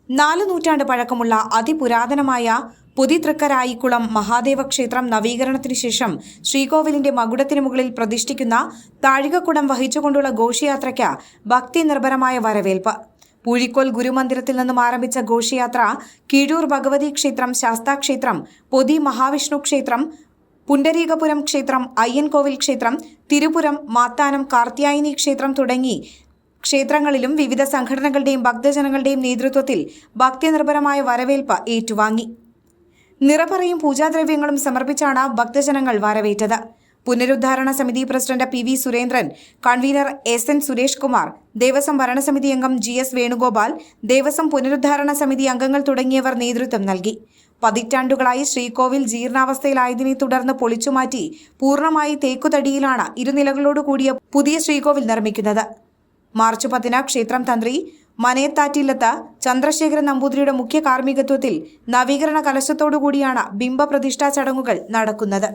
4 നൂറ്റാണ്ട് പഴക്കമുള്ള അതിപുരാതനമായ പുതിതൃക്കരായിക്കുളം മഹാദേവ ക്ഷേത്രം നവീകരണത്തിനു ശേഷം ശ്രീകോവിലിന്റെ മകുടത്തിനു മുകളിൽ പ്രതിഷ്ഠിക്കുന്ന താഴികക്കുടം വഹിച്ചുകൊണ്ടുള്ള ഘോഷയാത്രയ്ക്ക് ഭക്തി നിർഭരമായ വരവേൽപ്പ്. പൂഴിക്കോൽ ഗുരുമന്ദിരത്തിൽ നിന്നും ആരംഭിച്ച ഘോഷയാത്ര കീഴൂർ ഭഗവതി ക്ഷേത്രം, ശാസ്താക്ഷേത്രം, പൊതി മഹാവിഷ്ണു ക്ഷേത്രം, പുണ്ടരീകപുരം ക്ഷേത്രം, അയ്യൻകോവിൽ ക്ഷേത്രം, തിരുപുരം, മാത്താനം, കാർത്യായനി ക്ഷേത്രം തുടങ്ങി ക്ഷേത്രങ്ങളിലും വിവിധ സംഘടനകളുടെയും ഭക്തജനങ്ങളുടെയും നേതൃത്വത്തിൽ ഭക്തിനിർഭരമായ വരവേൽപ്പ് ഏറ്റുവാങ്ങി. നിറപറയും പൂജാദ്രവ്യങ്ങളും സമർപ്പിച്ചാണ് ഭക്തജനങ്ങൾ വരവേറ്റത്. പുനരുദ്ധാരണ സമിതി president P. V. Surendran, convener S. N. Suresh Kumar, Devaswom ഭരണസമിതി അംഗം ജി. എസ്. വേണുഗോപാൽ, ദേവസ്വം പുനരുദ്ധാരണ സമിതി അംഗങ്ങൾ തുടങ്ങിയവർ നേതൃത്വം നൽകി. പതിറ്റാണ്ടുകളായി ശ്രീകോവിൽ ജീർണാവസ്ഥയിലായതിനെ തുടർന്ന് പൊളിച്ചുമാറ്റി പൂർണ്ണമായി തേക്കുതടിയിലാണ് ഇരുനിലകളോടുകൂടിയ പുതിയ ശ്രീകോവിൽ നിർമ്മിക്കുന്നത്. മാർച്ച് 10 ക്ഷേത്രം തന്ത്രി മനയത്താറ്റില്ലത്ത് ചന്ദ്രശേഖരൻ നമ്പൂതിരിയുടെ മുഖ്യ കാർമ്മികത്വത്തിൽ നവീകരണ കലശത്തോടുകൂടിയാണ് ബിംബപ്രതിഷ്ഠാ ചടങ്ങുകൾ നടക്കുന്നത്.